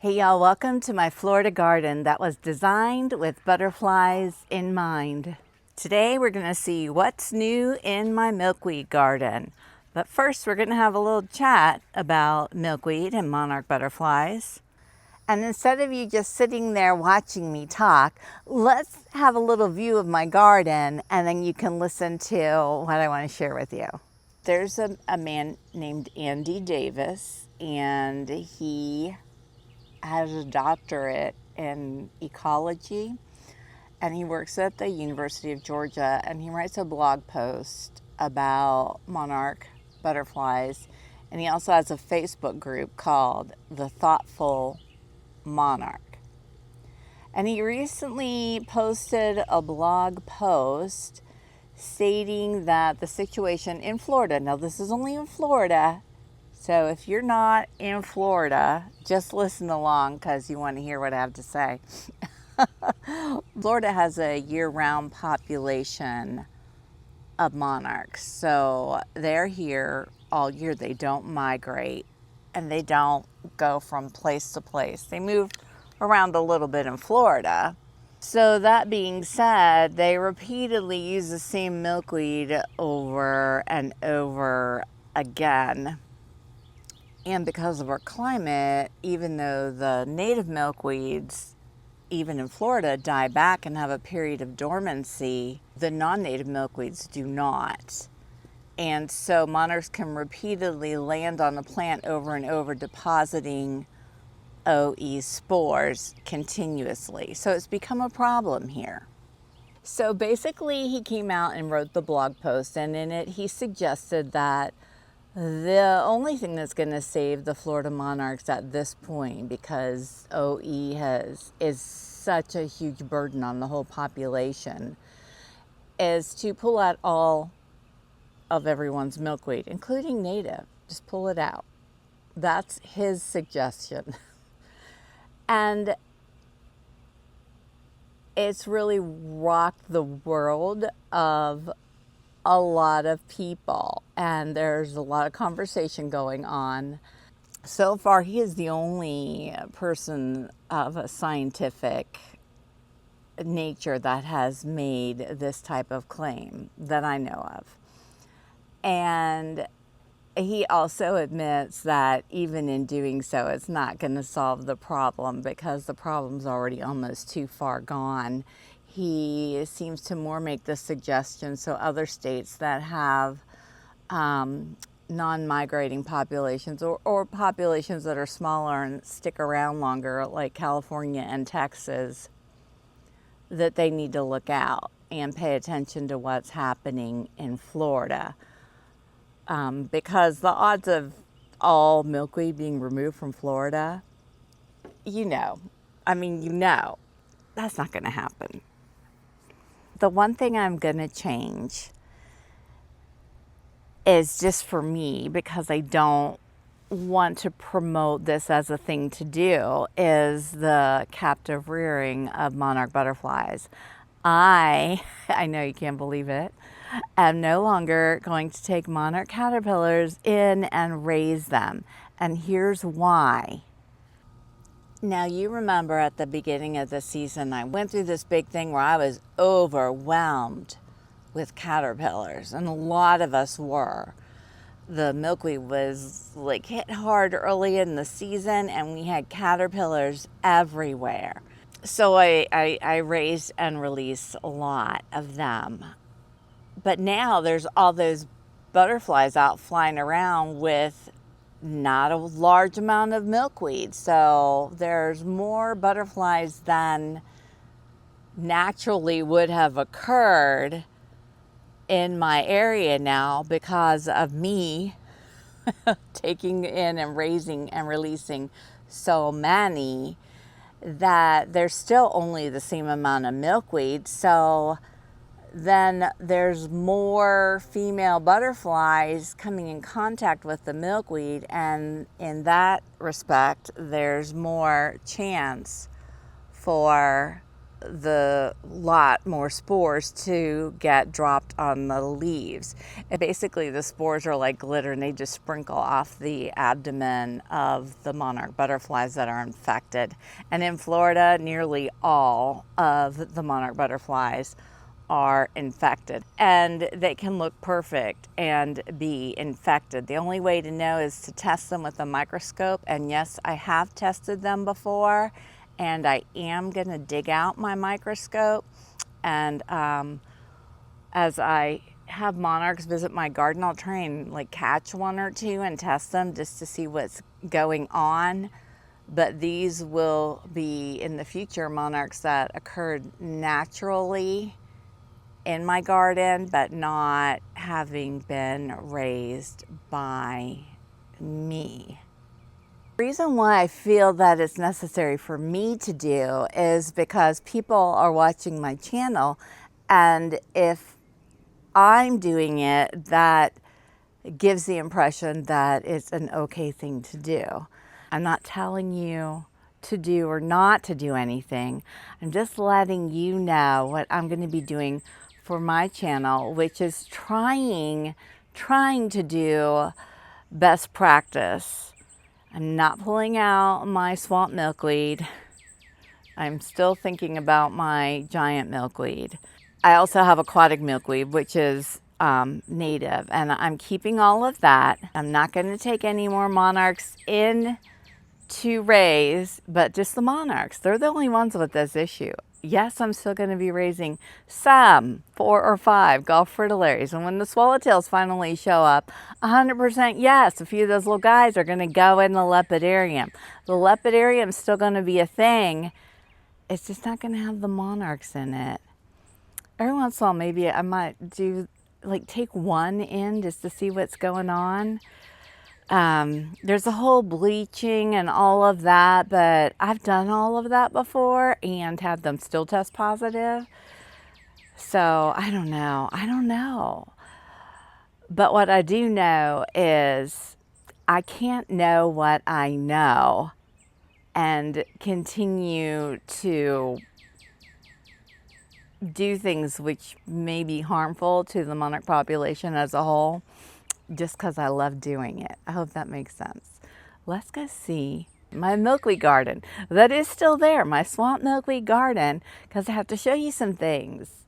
Hey y'all, welcome to my Florida garden that was designed with butterflies in mind. Today we're going to see what's new in my milkweed garden. But first we're going to have a little chat about milkweed and monarch butterflies. And instead of you just sitting there watching me talk, let's have a little view of my garden and then you can listen to what I want to share with you. There's a man named Andy Davis, and he has a doctorate in ecology, and he works at the University of Georgia, and he writes a blog post about monarch butterflies, and he also has a Facebook group called The Thoughtful Monarch. And he recently posted a blog post stating that the situation in Florida, now this is only in Florida, so if you're not in Florida, just listen along because you want to hear what I have to say. Florida has a year-round population of monarchs. So they're here all year. They don't migrate and they don't go from place to place. They move around a little bit in Florida. So that being said, they repeatedly use the same milkweed over and over again. And because of our climate, even though the native milkweeds, even in Florida, die back and have a period of dormancy, the non-native milkweeds do not. And so monarchs can repeatedly land on a plant over and over, depositing OE spores continuously. So it's become a problem here. So basically, he came out and wrote the blog post, and in it he suggested that the only thing that's going to save the Florida monarchs at this point, because OE is such a huge burden on the whole population, is to pull out all of everyone's milkweed, including native. Just pull it out. That's his suggestion. And it's really rocked the world of a lot of people, and there's a lot of conversation going on. So far, he is the only person of a scientific nature that has made this type of claim that I know of. And he also admits that even in doing so, it's not going to solve the problem because the problem's already almost too far gone. He seems to more make the suggestion so other states that have non-migrating populations or populations that are smaller and stick around longer, like California and Texas, that they need to look out and pay attention to what's happening in Florida. Because the odds of all milkweed being removed from Florida, that's not going to happen. The one thing I'm going to change is just for me, because I don't want to promote this as a thing to do, is the captive rearing of monarch butterflies. I know you can't believe it, am no longer going to take monarch caterpillars in and raise them. And here's why. Now, you remember at the beginning of the season, I went through this big thing where I was overwhelmed with caterpillars, and a lot of us were. The milkweed was like hit hard early in the season, and we had caterpillars everywhere. So I raised and released a lot of them. But now there's all those butterflies out flying around with not a large amount of milkweed. So there's more butterflies than naturally would have occurred in my area now because of me taking in and raising and releasing so many, that there's still only the same amount of milkweed. So then there's more female butterflies coming in contact with the milkweed, and in that respect there's more chance for the lot more spores to get dropped on the leaves. And basically the spores are like glitter and they just sprinkle off the abdomen of the monarch butterflies that are infected. And in Florida, nearly all of the monarch butterflies are infected, and they can look perfect and be infected. The only way to know is to test them with a microscope, and yes, I have tested them before, and I am going to dig out my microscope, and as I have monarchs visit my garden, I'll try and like catch one or two and test them just to see what's going on. But these will be in the future monarchs that occurred naturally in my garden, but not having been raised by me. The reason why I feel that it's necessary for me to do is because people are watching my channel, and if I'm doing it, that gives the impression that it's an okay thing to do. I'm not telling you to do or not to do anything. I'm just letting you know what I'm going to be doing for my channel, which is trying to do best practice. I'm not pulling out my swamp milkweed. I'm still thinking about my giant milkweed. I also have aquatic milkweed, which is native, and I'm keeping all of that. I'm not going to take any more monarchs in to raise, but just the monarchs. They're the only ones with this issue. Yes, I'm still going to be raising some 4 or 5 Gulf fritillaries. And when the swallowtails finally show up, 100% yes, a few of those little guys are going to go in the lepidarium. The lepidarium's still going to be a thing. It's just not going to have the monarchs in it. Every once in a while, maybe I might do, like, take one in just to see what's going on. There's a whole bleaching and all of that, but I've done all of that before and had them still test positive. So I don't know. But what I do know is I can't know what I know and continue to do things which may be harmful to the monarch population as a whole, just because I love doing it. I hope that makes sense. Let's go see my milkweed garden. That is still there, my swamp milkweed garden, because I have to show you some things.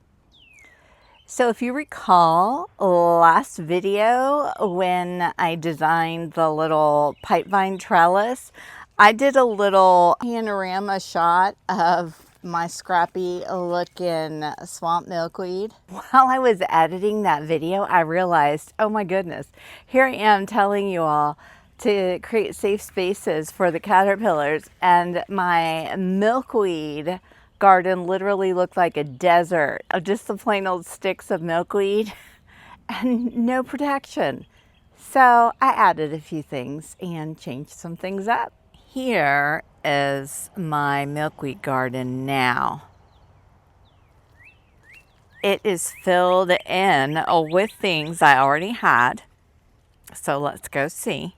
So if you recall last video when I designed the little pipe vine trellis, I did a little panorama shot of my scrappy looking swamp milkweed. While I was editing that video, I realized, oh my goodness, here I am telling you all to create safe spaces for the caterpillars, and my milkweed garden literally looked like a desert of just the plain old sticks of milkweed and no protection. So I added a few things and changed some things up. Here is my milkweed garden now. It is filled in with things I already had. So let's go see.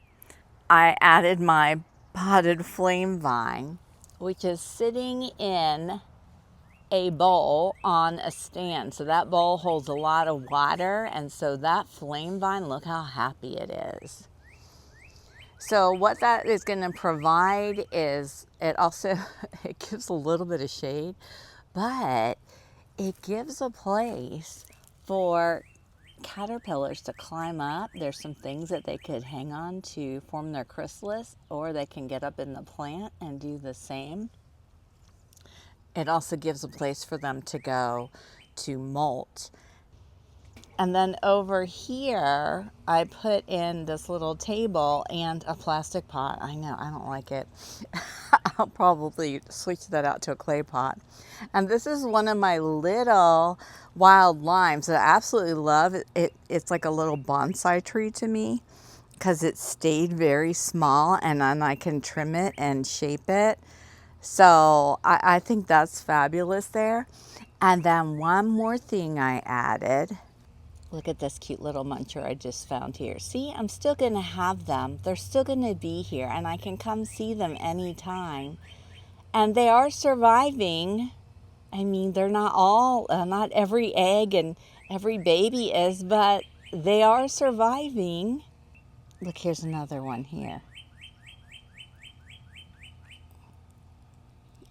I added my potted flame vine, which is sitting in a bowl on a stand. So that bowl holds a lot of water, and so that flame vine, look how happy it is. So what that is going to provide is it also it gives a little bit of shade, but it gives a place for caterpillars to climb up. There's some things that they could hang on to form their chrysalis, or they can get up in the plant and do the same. It also gives a place for them to go to molt. And then over here, I put in this little table and a plastic pot. I know, I don't like it. I'll probably switch that out to a clay pot. And this is one of my little wild limes that I absolutely love. It's like a little bonsai tree to me because it stayed very small, and then I can trim it and shape it. So I think that's fabulous there. And then one more thing I added. Look at this cute little muncher I just found here. See, I'm still going to have them. They're still going to be here, and I can come see them anytime. And they are surviving I mean, they're not all, not every egg and every baby is, but they are surviving. Look, here's another one here.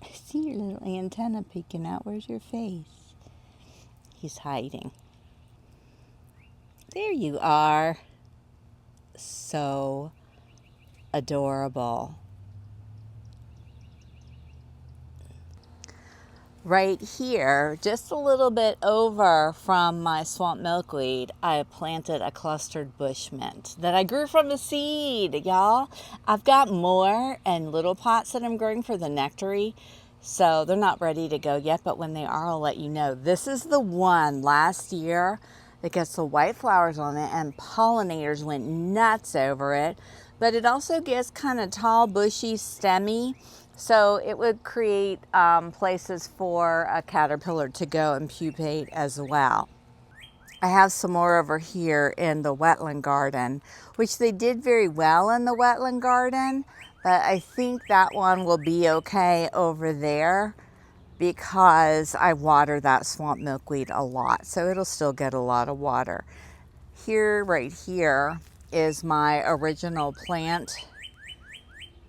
I see your little antenna peeking out. Where's your face? He's hiding. There you are. So adorable. Right here, just a little bit over from my swamp milkweed, I planted a clustered bush mint that I grew from a seed, y'all. I've got more in little pots that I'm growing for the nectary, so they're not ready to go yet, but when they are, I'll let you know. This is the one last year that gets the white flowers on it, and pollinators went nuts over it, but it also gets kind of tall, bushy, stemmy. So it would create places for a caterpillar to go and pupate as well. I have some more over here in the wetland garden, which they did very well in the wetland garden, but I think that one will be okay over there because I water that swamp milkweed a lot, so it'll still get a lot of water. Here, right here, is my original plant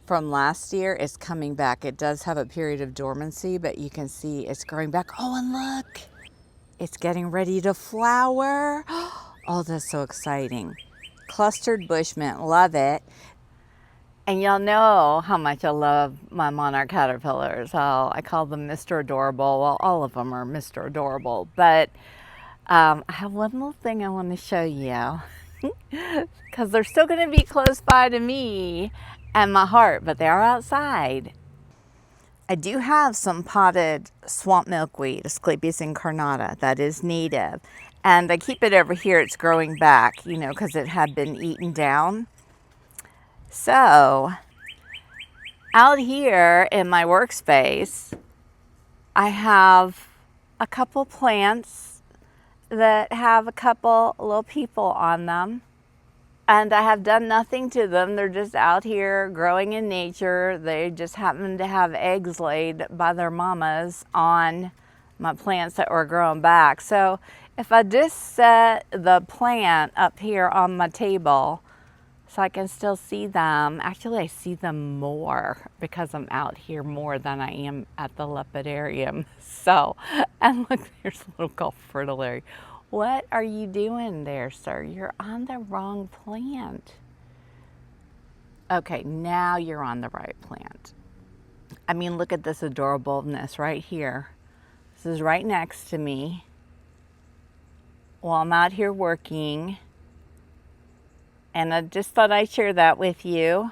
from last year. Is coming back. It does have a period of dormancy, but you can see it's growing back. Oh, and look, it's getting ready to flower. Oh, that's so exciting. Clustered bush mint, love it. And y'all know how much I love my monarch caterpillars. I call them Mr. Adorable. Well, all of them are Mr. Adorable, but I have one little thing I want to show you because they're still going to be close by to me and my heart, but they are outside. I do have some potted swamp milkweed, Asclepias incarnata, that is native. And I keep it over here. It's growing back, you know, because it had been eaten down. So out here in my workspace, I have a couple plants that have a couple little people on them. And I have done nothing to them. They're just out here growing in nature. They just happen to have eggs laid by their mamas on my plants that were growing back. So if I just set the plant up here on my table so I can still see them, actually I see them more because I'm out here more than I am at the lepidarium. So, and look, there's a little Gulf fritillary. What are you doing there, sir? You're on the wrong plant. Okay, now you're on the right plant. I mean, look at this adorableness right here. This is right next to me while I'm out here working. And I just thought I'd share that with you.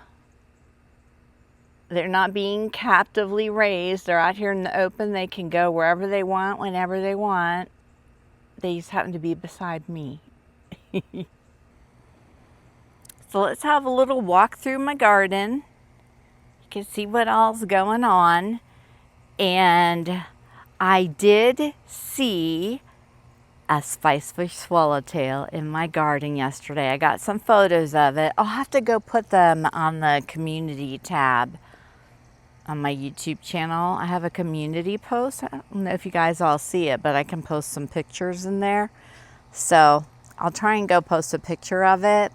They're not being captively raised. They're out here in the open. They can go wherever they want, whenever they want. They just happen to be beside me. So let's have a little walk through my garden. You can see what all's going on. And I did see a spicebush swallowtail in my garden yesterday. I got some photos of it. I'll have to go put them on the community tab on my YouTube channel. I have a community post. I don't know if you guys all see it, but I can post some pictures in there. So I'll try and go post a picture of it.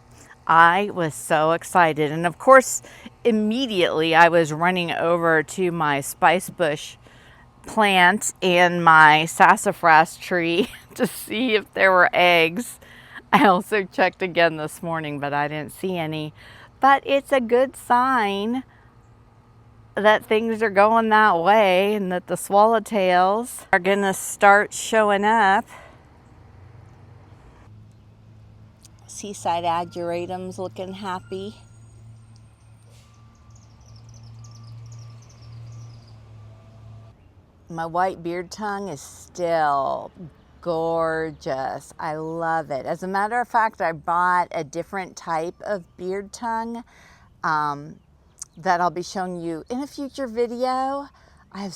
I was so excited. And of course, immediately I was running over to my spicebush plant and my sassafras tree to see if there were eggs. I also checked again this morning, but I didn't see any. But it's a good sign that things are going that way and that the swallowtails are gonna start showing up. Seaside ageratum's looking happy. My white beard tongue is still gorgeous. I love it. As a matter of fact, I bought a different type of beard tongue that I'll be showing you in a future video. I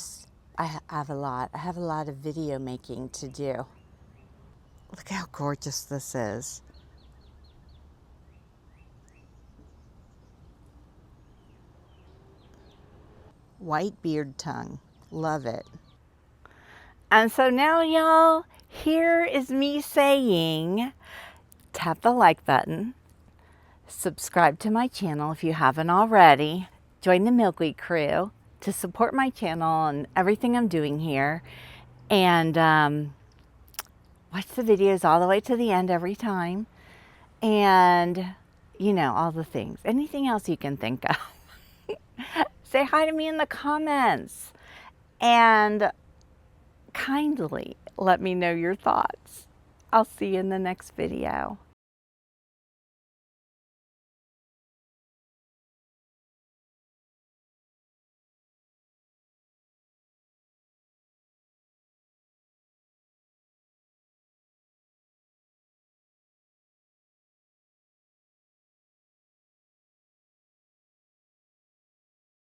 have a lot of video making to do. Look how gorgeous this is. White beard tongue, love it. And so now, y'all, here is me saying, tap the like button, subscribe to my channel if you haven't already, join the Milkweed crew to support my channel and everything I'm doing here, and watch the videos all the way to the end every time, and you know, all the things. Anything else you can think of. Say hi to me in the comments and kindly let me know your thoughts. I'll see you in the next video.